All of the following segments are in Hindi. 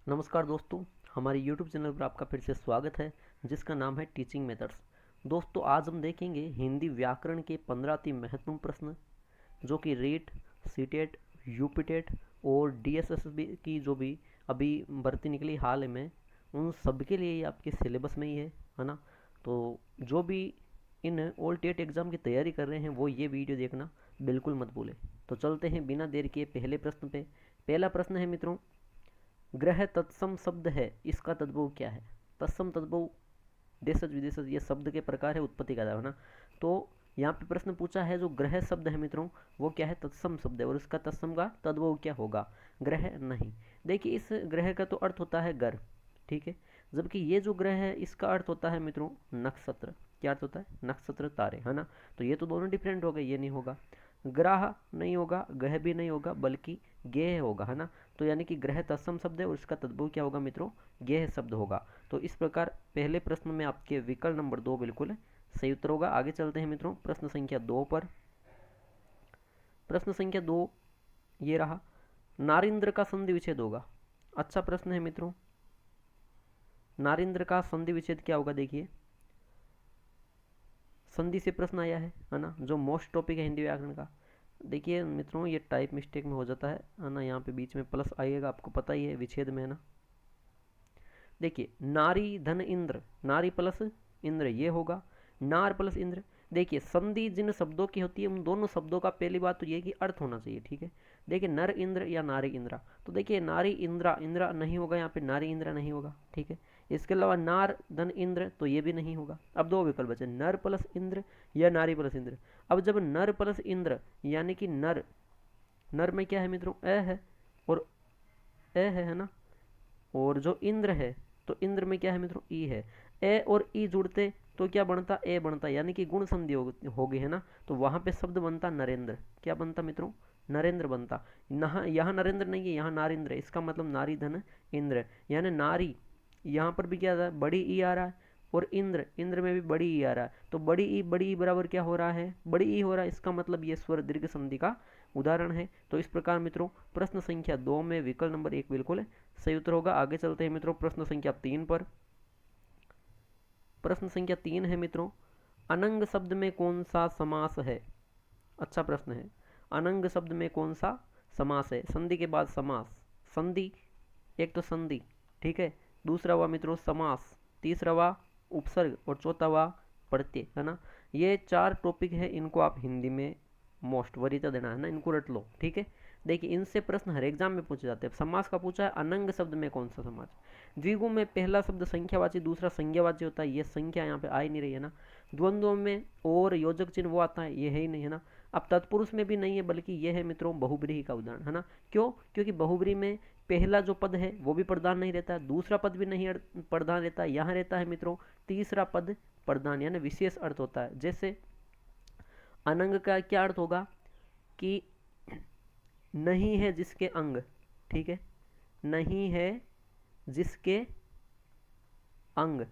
नमस्कार दोस्तों, हमारे YouTube चैनल पर आपका फिर से स्वागत है जिसका नाम है टीचिंग मेथड्स। दोस्तों आज हम देखेंगे हिंदी व्याकरण के 15 अति महत्वपूर्ण प्रश्न जो कि रेट, सीटेट, यूपीटेट और डीएसएसबी की जो भी अभी भर्ती निकली हाल में, उन सब के लिए ये आपके सिलेबस में ही है ना। तो जो भी इन ऑल टेट एग्ज़ाम की तैयारी कर रहे हैं वो ये वीडियो देखना बिल्कुल मत भूलें। तो चलते हैं बिना देर किए पहले प्रश्न पे। पहला प्रश्न है मित्रों, ग्रह तत्सम शब्द है, इसका तद्भव क्या है। तत्सम तद्भव देशज विदेशज ये शब्द के प्रकार है, उत्पत्ति का है ना। तो यहाँ पे प्रश्न पूछा है जो ग्रह शब्द है मित्रों वो क्या है, तत्सम शब्द है, और इसका तत्सम का तद्भव क्या होगा, ग्रह नहीं। देखिए इस ग्रह का तो अर्थ होता है घर, ठीक है, जबकि ये जो ग्रह है इसका अर्थ होता है मित्रों नक्षत्र। क्या अर्थ होता है, नक्षत्र तारे, है ना। तो ये तो दोनों डिफरेंट हो गए, ये नहीं होगा। ग्राह नहीं होगा, गह भी नहीं होगा, बल्कि गेह होगा, है ना। तो यानी कि ग्रह तत्सम शब्द है और इसका तद्भव क्या होगा मित्रों, गेह शब्द होगा। तो इस प्रकार पहले प्रश्न में आपके विकल्प नंबर 2 बिल्कुल सही उत्तर होगा। आगे चलते हैं मित्रों प्रश्न संख्या 2 पर। प्रश्न संख्या 2 ये रहा, नारिंद्र का संधि विच्छेद होगा। अच्छा प्रश्न है मित्रों, नारिंद्र का संधि विच्छेद क्या होगा। देखिए संधि से प्रश्न आया है ना, जो मोस्ट टॉपिक है हिंदी व्याकरण का। देखिए मित्रों ये टाइप मिस्टेक में हो जाता है ना, यहाँ पे बीच में प्लस आएगा, आपको पता ही है विच्छेद में, है ना। देखिए नारी धन इंद्र, नारी प्लस इंद्र ये होगा, नार प्लस इंद्र। देखिए संधि जिन शब्दों की होती है उन दोनों शब्दों का पहली बात तो ये कि अर्थ होना चाहिए, ठीक है। देखिए नर इंद्र या नारी इंद्रा, तो देखिए नारी इंद्रा, इंद्रा नहीं होगा यहाँ पे, नारी इंद्रा नहीं होगा, ठीक है। इसके अलावा नार धन इंद्र तो ये भी नहीं होगा। अब दो विकल्प बचे, नर प्लस इंद्र या नारी प्लस इंद्र। अब जब नर प्लस इंद्र यानी कि नर, नर में क्या है मित्रों ए है, और ए है ना, और जो इंद्र है तो इंद्र में क्या है मित्रों ई है। ए और ई जुड़ते तो क्या बनता, ए बनता, यानी कि गुण संधि होगी, है ना। तो वहां पे शब्द बनता नरेंद्र, क्या बनता मित्रों, नरेंद्र बनता। यहाँ नरेंद्र नहीं है, यहाँ नारिंद्र है, इसका मतलब नारी धन इंद्र, यानी नारी यहाँ पर भी क्या आ रहा है, बड़ी ई आ रहा है, और इंद्र, इंद्र में भी बड़ी ई आ रहा है। तो बड़ी ई बराबर क्या हो रहा है, बड़ी ई हो रहा है, इसका मतलब ये स्वर दीर्घ संधि का उदाहरण है। तो इस प्रकार मित्रों प्रश्न संख्या 2 में विकल्प नंबर 1 बिल्कुल सही उत्तर होगा। आगे चलते हैं मित्रों प्रश्न संख्या 3 पर। प्रश्न संख्या 3 है मित्रों, अनंग शब्द में कौन सा समास है। अच्छा प्रश्न है, अनंग शब्द में कौन सा समास है, संधि के बाद समास। संधि एक तो संधि, ठीक है, दूसरा हुआ मित्रों समास, तीसरा हुआ उपसर्ग, और चौथा हुआ प्रत्यय, है ना। ये 4 टॉपिक है, इनको आप हिंदी में मोस्ट वरीयता देना है ना, इनको रट लो, ठीक है। देखिए इनसे प्रश्न हर एग्जाम में पूछे जाते हैं। समास का पूछा है, अनंग शब्द में कौन सा समास। द्विगु में पहला शब्द संख्यावाची, दूसरा संज्ञावाची होता है, ये संख्या यहाँ पे आ ही नहीं रही है ना। द्वंद्व में और योजक चिन्ह वो आता है, ये है ही नहीं, है ना। अब तत्पुरुष में भी नहीं है, बल्कि ये है मित्रों बहुब्रीही का उदाहरण, है ना। क्यों, क्योंकि बहुब्रीही में पहला जो पद है वो भी प्रधान नहीं रहता, दूसरा पद भी नहीं प्रधान रहता, यहाँ रहता है मित्रों तीसरा पद प्रधान, यानी विशेष अर्थ होता है। जैसे अनंग का क्या अर्थ होगा कि नहीं है जिसके अंग, ठीक है, नहीं है जिसके अंग,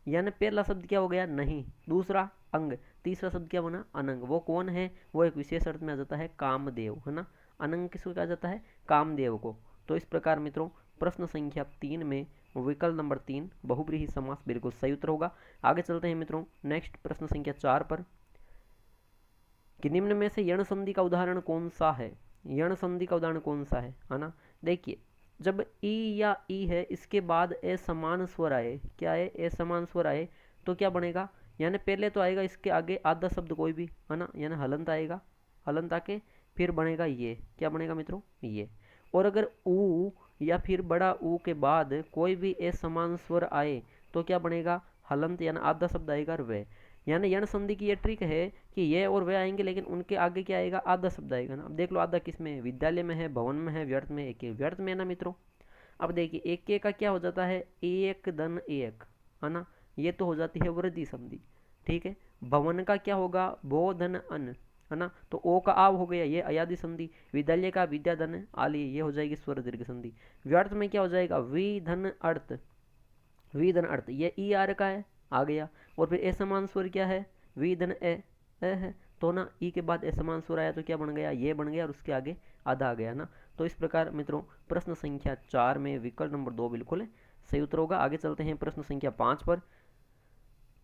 यानी पहला शब्द क्या हो गया नहीं, दूसरा अंग, तीसरा शब्द क्या बना अनंग। वो कौन है, वो एक विशेष अर्थ में आ जाता है कामदेव, है ना। अनंग किसको कहा जाता है, कामदेव को। तो इस प्रकार मित्रों प्रश्न संख्या 3 में विकल्प नंबर 3 बहुब्रीही समास बिल्कुल सही उत्तर होगा। आगे चलते हैं मित्रों नेक्स्ट प्रश्न संख्या 4 पर, कि निम्न में से यण संधि का उदाहरण कौन सा है। यण संधि का उदाहरण कौन सा है ना। देखिए जब ई या ई है इसके बाद ए समान स्वर आए, क्या है ए समान स्वर आए, तो क्या बनेगा, यानी पहले तो आएगा इसके आगे आधा शब्द कोई भी, है ना, यानी हलंत आएगा, हलंत आके फिर बनेगा ये, क्या बनेगा मित्रों ये। और अगर ऊ या फिर बड़ा ऊ के बाद कोई भी ए समान स्वर आए तो क्या बनेगा, हलंत, यानी आधा शब्द आएगा वे। यानी यण संधि की ये ट्रिक है कि ये और वे आएंगे लेकिन उनके आगे क्या आएगा, आधा शब्द आएगा ना। अब देख लो आधा किस में है, विद्यालय में है, भवन में है, व्यर्थ में, एक व्यर्थ में है ना मित्रों। अब देखिए एक के का क्या हो जाता है, एक धन एक, है ना, ये तो हो जाती है वृद्धि संधि, ठीक है। भवन का क्या होगा, भो धन अन, है ना, तो ओ का आव हो गया, ये अयादि संधि। विद्यालय का विद्या धन आली, ये हो जाएगी स्वर दीर्घ संधि। व्यर्थ में क्या हो जाएगा, वी धन अर्थ, वी धन अर्थ, ये ई आर का है आ गया, और फिर ए समान स्वर क्या है, वी धन ए है, तो ना ई के बाद ए समान स्वर आया तो क्या बन गया, ये बन गया, और उसके आगे आधा आ गया ना। तो इस प्रकार मित्रों प्रश्न संख्या 4 में विकल्प नंबर 2 बिल्कुल सही उत्तर होगा। आगे चलते हैं प्रश्न संख्या 5 पर।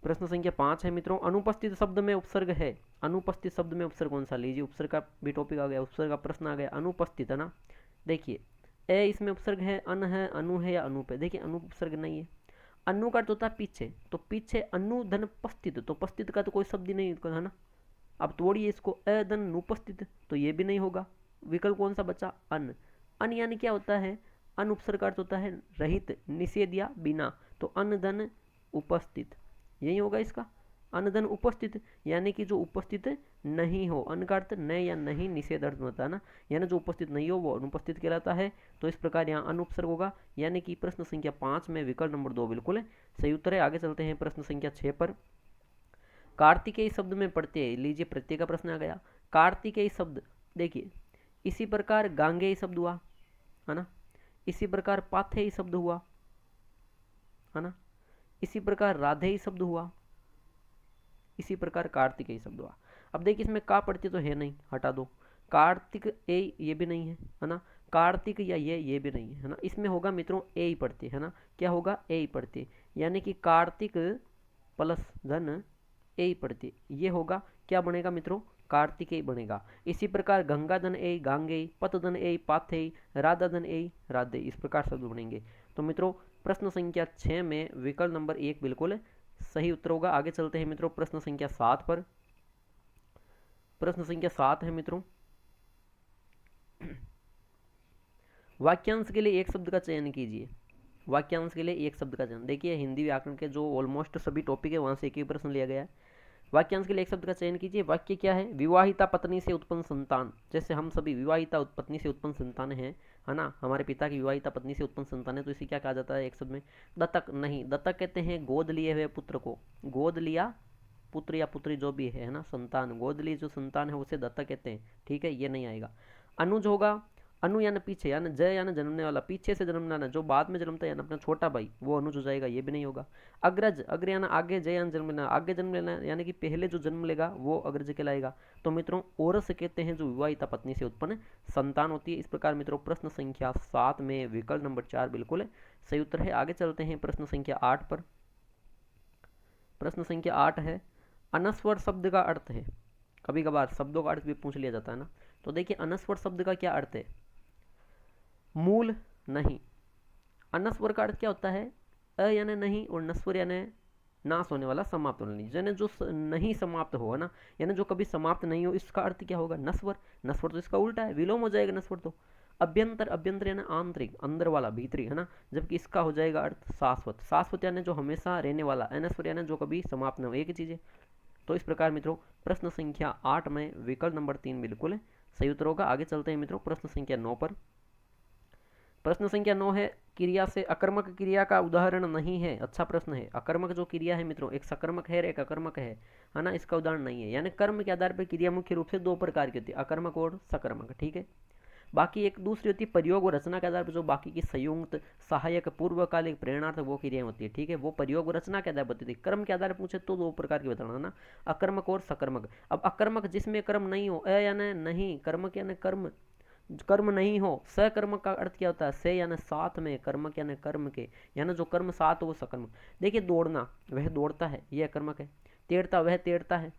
प्रश्न संख्या 5 है मित्रों, अनुपस्थित शब्द में उपसर्ग है। अनुपस्थित शब्द में उपसर्ग कौन सा? लीजिए, उपसर्ग का भी टॉपिक आ गया, उपसर्ग का प्रश्न आ गया। अनुपस्थित है ना, देखिए ए इसमें उपसर्ग है, अन है, अनु है या अनुप है। देखिए अनु उपसर्ग नहीं है। अनु का अर्थ होता है पीछे, तो पीछे अनु धन पस्थित, तो पस्थित का तो कोई शब्द ही नहीं है ना। अब तोड़िए इसको, अधन अनुपस्थित, तो ये भी नहीं होगा। विकल्प कौन सा बचा? अन। अन यानी क्या होता है? अन उपसर्ग का अर्थ होता है रहित, निषेध या बिना, तो अन धन उपस्थित यही होगा इसका। अनधन उपस्थित यानी कि जो उपस्थित नहीं हो। अन का अर्थ न या नहीं, निषेध अर्थ होता है ना, यानी जो उपस्थित नहीं हो वो अनुपस्थित कहलाता है। तो इस प्रकार यहाँ अनुपसर्ग होगा, यानी कि प्रश्न संख्या 5 में विकल्प नंबर 2 बिल्कुल सही उत्तर है। आगे चलते हैं प्रश्न संख्या 6 पर। कार्तिकेय शब्द में पढ़ते हैं, लीजिए प्रत्यय का प्रश्न आ गया। कार्तिकेय शब्द देखिए, इसी प्रकार गांगेय शब्द हुआ है ना, इसी प्रकार पाथेय शब्द हुआ है ना, इसी प्रकार राधेय शब्द हुआ, इसी प्रकार कार्तिकेय शब्द हुआ। अब देखिए इसमें का पढ़ते तो है नहीं, हटा दो। कार्तिक ए ये भी नहीं है ना, कार्तिक या ये भी नहीं है ना। इसमें होगा मित्रों ए ही पढ़ते है ना, क्या होगा? ए ही पढ़ते, यानी कि कार्तिक प्लस धन ए ही पढ़ते, ये होगा क्या बनेगा मित्रों? कार्तिकेय बनेगा। इसी प्रकार गंगा धन ए गांगे, पत धन ए पाथे, राधा धन ए राधे, इस प्रकार शब्द बनेंगे। तो मित्रों प्रश्न संख्या 6 में विकल्प नंबर 1 बिल्कुल सही उत्तर होगा। आगे चलते हैं मित्रों प्रश्न संख्या 7 पर। प्रश्न संख्या 7 है मित्रों, वाक्यांश के लिए एक शब्द का चयन कीजिए। वाक्यांश के लिए एक शब्द का चयन, देखिए हिंदी व्याकरण के जो ऑलमोस्ट सभी टॉपिक है वहां से एक ही प्रश्न लिया गया है। वाक्यांश के लिए एक शब्द का चयन कीजिए। वाक्य क्या है? विवाहिता पत्नी से उत्पन्न संतान। जैसे हम सभी विवाहिता पत्नी से उत्पन्न संतान है ना, हमारे पिता की विवाहिता पत्नी से उत्पन्न संतान है, तो इसे क्या कहा जाता है एक शब्द में? दत्तक नहीं, दत्तक कहते हैं गोद लिए हुए पुत्र को। गोद लिया पुत्र या पुत्री जो भी है ना, संतान, गोद ली जो संतान है उसे दत्तक कहते हैं, ठीक है, ये नहीं आएगा। अनुज होगा, अनु यानी पीछे, यानी जय यानी जन्मने वाला, पीछे से जन्मने वाला, जो बाद में जन्मता है यानी अपना छोटा भाई, वो अनुज हो जाएगा, ये भी नहीं होगा। अग्रज, अग्र यानी आगे, जय यानी जन्म लेना, आगे जन्म लेना यानी कि पहले जो जन्म लेगा वो अग्रज कहलाएगा। तो मित्रों औरस कहते हैं जो विवाहिता पत्नी से उत्पन्न संतान होती है। इस प्रकार मित्रों प्रश्न संख्या 7 में विकल्प नंबर 4 बिल्कुल सही उत्तर है। आगे चलते हैं प्रश्न संख्या 8 पर। प्रश्न संख्या 8 है, अनस्वर शब्द का अर्थ है। कभी कभार शब्दों का अर्थ भी पूछ लिया जाता है ना, तो देखिए अनस्वर शब्द का क्या अर्थ है? मूल नहीं। अनस्वर का अर्थ क्या होता है? अ यानी नहीं और नस्वर यानी नाश होने वाला, समाप्त होने वाली, यानी जो नहीं समाप्त हो है ना, यानी जो कभी समाप्त नहीं हो, इसका अर्थ क्या होगा? नस्वर। नस्वर तो इसका उल्टा है, विलोम हो जाएगा नस्वर तो। अभ्यंतर, अभ्यंतर यानी आंतरिक, अंदर वाला, भीतरी है ना, जबकि इसका हो जाएगा अर्थ शाश्वत। शाश्वत यानी जो हमेशा रहने वाला, अनस्वर यानी जो कभी समाप्त न हो, एक ही चीज है। तो इस प्रकार मित्रों प्रश्न संख्या 8 में विकल्प नंबर 3 बिल्कुल सही उत्तर होगा। आगे चलते हैं मित्रों प्रश्न संख्या 9 पर। प्रश्न संख्या 9 है, क्रिया से अकर्मक क्रिया का उदाहरण नहीं है। अच्छा प्रश्न है। अकर्मक जो क्रिया है मित्रों, एक सकर्मक है और एक अकर्मक है ना, इसका उदाहरण नहीं है। यानी कर्म के आधार पर क्रिया मुख्य रूप से 2 प्रकार की होती है, अकर्मक और सकर्मक, ठीक है। बाकी एक दूसरी होती है प्रयोग और रचना के आधार पर, जो बाकी की संयुक्त, सहायक, पूर्वकालिक, प्रेरणार्थ वो क्रियाएं होती है, ठीक है, वो प्रयोग और रचना के आधार पर होती है। कर्म के आधार पर पूछे तो 2 प्रकार की बताना ना, अकर्मक और सकर्मक। अब अकर्मक जिसमें कर्म नहीं हो, अ यानी नहीं, कर्मक यानी कर्म, कर्म नहीं हो। सकर्मक का अर्थ क्या होता है? से यानी साथ में, कर्मक यानी कर्म के, यानी जो कर्म साथ हो वो सकर्मक। देखिए दौड़ना, वह दौड़ता है, यह कर्मक है। तेड़ता, वह तेड़ता है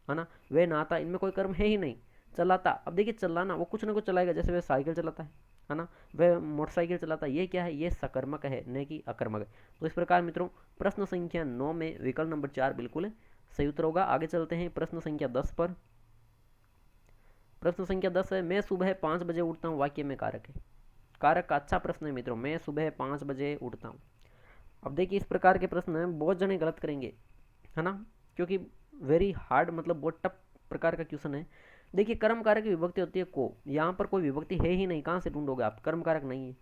ना, वह नहाता, इनमें कोई कर्म है ही नहीं। चलाता, अब देखिए चलाना, वो कुछ ना कुछ चलाएगा, जैसे वह साइकिल चलाता है ना, वह मोटरसाइकिल चलाता है, ये क्या है? ये सकर्मक है, न कि अकर्मक है। तो इस प्रकार मित्रों प्रश्न संख्या 9 में विकल्प नंबर 4 बिल्कुल सही उत्तर होगा। आगे चलते हैं प्रश्न संख्या 10 पर। प्रश्न संख्या 10 है, मैं सुबह 5 बजे उठता हूँ, वाक्य में कारक है। कारक का अच्छा प्रश्न है मित्रों, मैं सुबह 5 बजे उठता हूँ। अब देखिए इस प्रकार के प्रश्न बहुत जने गलत करेंगे है ना, क्योंकि वेरी हार्ड, मतलब बहुत टफ प्रकार का क्वेश्चन है। देखिए कर्म कारक की विभक्ति होती है को, यहाँ पर कोई विभक्ति है ही नहीं, कहाँ से ढूंढोगे आप? कर्म कारक नहीं है।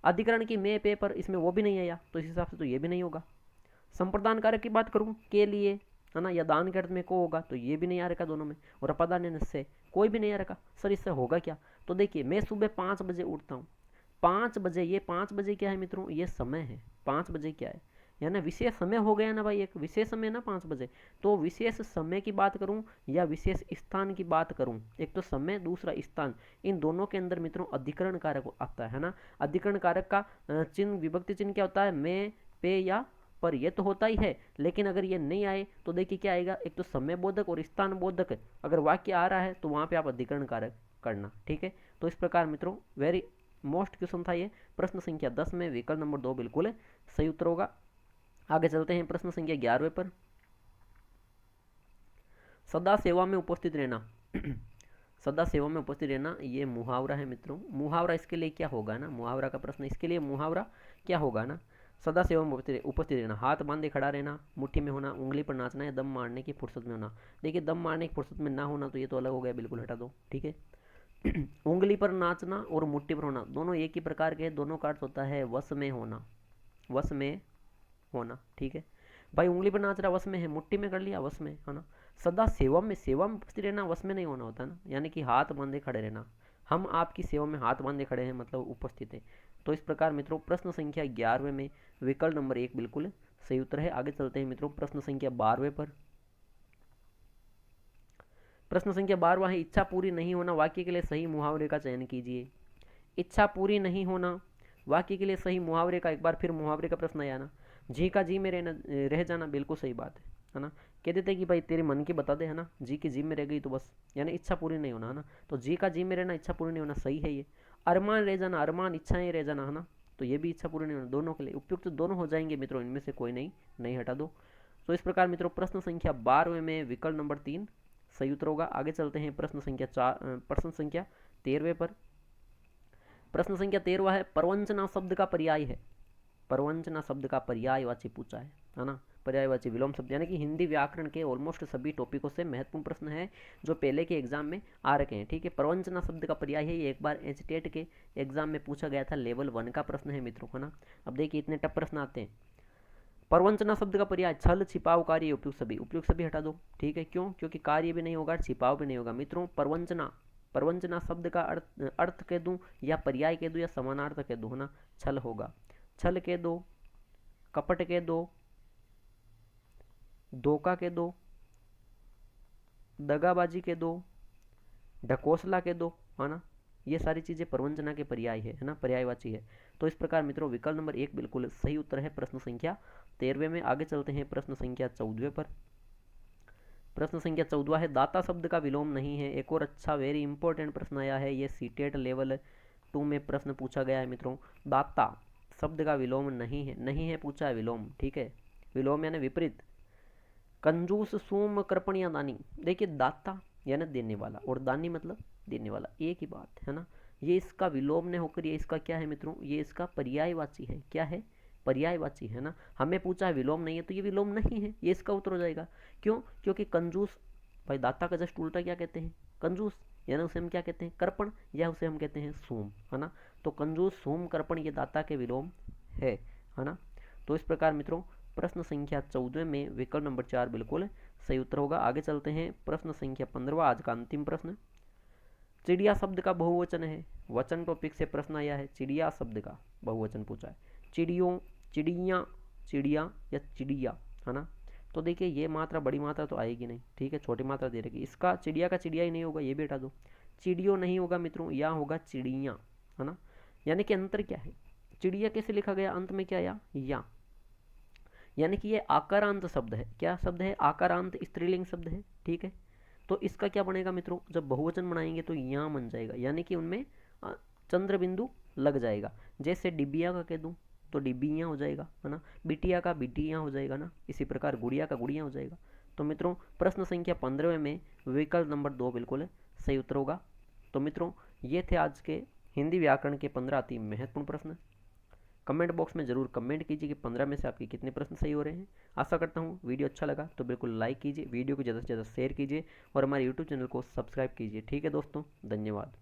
अधिकरण की मैं पे पर, इसमें वो भी नहीं आया, तो इस हिसाब से तो ये भी नहीं होगा। संप्रदान कारक की बात करूँ, के लिए है ना, या दान के अर्थ में को होगा, तो ये भी नहीं आ रखा दोनों में। और अपादान से कोई भी नहीं आ रखा। सर इससे होगा क्या? तो देखिए मैं सुबह 5 बजे उठता हूँ। 5 बजे, ये 5 बजे क्या है मित्रों? ये समय है। 5 बजे क्या है? यानी विशेष समय हो गया ना भाई, एक विशेष समय ना 5 बजे, तो विशेष समय की बात करूं या विशेष स्थान की बात करूं, एक तो समय दूसरा स्थान, इन दोनों के अंदर मित्रों अधिकरण कारक आता है ना। अधिकरण कारक का चिन्ह, विभक्ति चिन्ह क्या होता है, में, पे या पर, ये तो होता ही है, लेकिन अगर ये नहीं आए तो देखिए क्या आएगा, एक तो समय बोधक और स्थान बोधक, अगर वाक्य आ रहा है तो वहां पे आप अधिकरण कारक करना, ठीक है। तो इस प्रकार मित्रों वेरी मोस्ट क्वेश्चन था ये। प्रश्न संख्या 10 में विकल्प नंबर 2 बिल्कुल सही उत्तर होगा। आगे चलते हैं प्रश्न संख्या 11 पर। सदा सेवा में उपस्थित रहना सदा सेवा में उपस्थित रहना, ये मुहावरा है मित्रों। मुहावरा इसके लिए क्या होगा ना, मुहावरा का प्रश्न, इसके लिए मुहावरा क्या होगा ना। सदा सेवा में उपस्थित रहना, हाथ बांधे खड़ा रहना, मुट्ठी में होना, उंगली पर नाचना, या दम मारने की फुर्सत में होना। देखिए दम मारने की फुर्सत में ना होना तो ये तो अलग हो गया, बिल्कुल हटा दो, ठीक है। उंगली पर नाचना और मुट्ठी पर होना दोनों एक ही प्रकार के, दोनों का अर्थ होता है वश में होना, वश में होना, ठीक है भाई। उंगली पर नाच रहा वश में है, मुट्ठी में कर लिया वश में, है ना। सदा सेवा में उपस्थित रहना वश में नहीं होना होता ना, यानी कि हाथ बांधे खड़े रहना, हम आपकी सेवा में हाथ बांधे खड़े हैं मतलब उपस्थित है। तो इस प्रकार मित्रों प्रश्न संख्या 11 में विकल्प नंबर 1 बिल्कुल सही उत्तर है। आगे चलते हैं मित्रों प्रश्न संख्या 12 पर। प्रश्न संख्या 12 है, इच्छा पूरी नहीं होना, वाक्य के लिए सही मुहावरे का चयन कीजिए। इच्छा पूरी नहीं होना, वाक्य के लिए सही मुहावरे का, एक बार फिर मुहावरे का प्रश्न आया ना। जी का जी में रह जाना, बिल्कुल सही बात है ना। कह देते हैं कि भाई तेरे मन की बता दे, है ना, जी की जी में रह गई तो बस, यानी इच्छा पूरी नहीं होना, है ना। तो जी का जी में रहना, इच्छा पूरी नहीं होना, सही है ये। अरमान रह जाना, अरमान इच्छाएं रह जाना, है ना, तो ये भी इच्छा पूरी नहीं होना, दोनों के लिए उपयुक्त दोनों हो जाएंगे मित्रों, इनमें से कोई नहीं हटा दो। तो इस प्रकार मित्रों प्रश्न संख्या 12 में विकल्प नंबर 3 सही उत्तर होगा। आगे चलते हैं प्रश्न संख्या 13 पर। प्रश्न संख्या 13 है, प्रवंचना शब्द का पर्याय है। प्रवंचना शब्द का पर्यायवाची पूछा है ना। पर्यायवाची विलोम शब्द, यानी कि हिंदी व्याकरण के ऑलमोस्ट सभी टॉपिकों से महत्वपूर्ण प्रश्न है जो पहले के एग्जाम में आ रखे हैं, ठीक है। प्रवंचना शब्द का पर्याय है, ये एक बार एचटेट के एग्जाम में पूछा गया था, लेवल 1 का प्रश्न है मित्रों, है ना। अब देखिए इतने टफ प्रश्न आते हैं। प्रवंचना शब्द का पर्याय छल, छिपाव, कार्य, उपयुक्त सभी हटा दो, ठीक है। क्यों, क्योंकि कार्य भी नहीं होगा, छिपाव भी नहीं होगा मित्रों। प्रवंचना शब्द का अर्थ कह दूं या पर्याय कह दूं या समानार्थ कह दूं, है ना, छल होगा। छल कह दो, कपट कह दो, धोखा कह दो, दगाबाजी कह दो, ढकोसला कह दो, है ना, ये सारी चीजें प्रवंचना के पर्याय है ना, पर्यायवाची है। तो इस प्रकार मित्रों विकल्प नंबर 1 बिल्कुल सही उत्तर है प्रश्न संख्या 13 में। आगे चलते हैं प्रश्न संख्या 14 पर। प्रश्न संख्या 14 है, दाता शब्द का विलोम नहीं है। एक और अच्छा वेरी इंपॉर्टेंट प्रश्न आया है, ये सीटेट लेवल 2 में प्रश्न पूछा गया है मित्रों। दाता शब्द का विलोम नहीं है पूछा है, विलोम, ठीक है। विलोम यानी विपरीत। कंजूस, सूम, कृपण या दानी, देखिए दाता यानी देने वाला और दानी मतलब देने वाला, एक ही बात है ना। ये इसका विलोम ने होकर ये इसका क्या है मित्रों, ये इसका पर्यायवाची है। क्या है, पर्यायवाची है ना। हमें पूछा है विलोम नहीं है, तो ये विलोम नहीं है, ये इसका उत्तर हो जाएगा। क्यों, क्योंकि कंजूस, भाई दाता का जस्ट उल्टा क्या कहते हैं, कंजूस, यानी उसे हम क्या कहते हैं, कर्पण, या उसे हम कहते हैं सूम, है ना। तो कंजूस, सूम, कर्पण ये दाता के विलोम है ना। तो इस प्रकार मित्रों प्रश्न संख्या 14 में विकल्प नंबर 4 बिल्कुल सही उत्तर होगा। आगे चलते हैं प्रश्न संख्या 15, आज का अंतिम प्रश्न। चिड़िया शब्द का बहुवचन है, वचन टॉपिक से प्रश्न आया है, चिड़िया शब्द का बहुवचन पूछा है। चिड़ियों, चिड़िया, चिड़िया या चिड़िया, है ना। तो देखिए ये मात्रा बड़ी मात्रा तो आएगी नहीं, ठीक है, छोटी मात्रा दे रखी, इसका चिड़िया का चिड़िया ही नहीं होगा, ये भी हटा दो। चिड़ियों नहीं होगा मित्रों, या होगा चिड़िया, है ना। यानी कि अंतर क्या है, चिड़िया कैसे लिखा गया, अंत में क्या आया, या, यानी कि ये आकारांत शब्द है। क्या शब्द है, आकारांत स्त्रीलिंग शब्द है, ठीक है। तो इसका क्या बनेगा मित्रों, जब बहुवचन बनाएंगे तो यहाँ बन जाएगा, यानी कि उनमें चंद्र बिंदु लग जाएगा। जैसे डिबिया का कह दूं तो डिबिया हो जाएगा, है ना। बिटिया का बिटिया हो जाएगा ना, इसी प्रकार गुड़िया का गुड़िया हो जाएगा। तो मित्रों प्रश्न संख्या 15 में विकल्प नंबर 2 बिल्कुल सही उत्तर होगा। तो मित्रों ये थे आज के हिंदी व्याकरण के 15 अति महत्वपूर्ण प्रश्न। कमेंट बॉक्स में जरूर कमेंट कीजिए कि 15 में से आपके कितने प्रश्न सही हो रहे हैं। आशा करता हूँ वीडियो अच्छा लगा तो बिल्कुल लाइक कीजिए, वीडियो को ज़्यादा से ज़्यादा शेयर कीजिए और हमारे यूट्यूब चैनल को सब्सक्राइब कीजिए। ठीक है दोस्तों, धन्यवाद।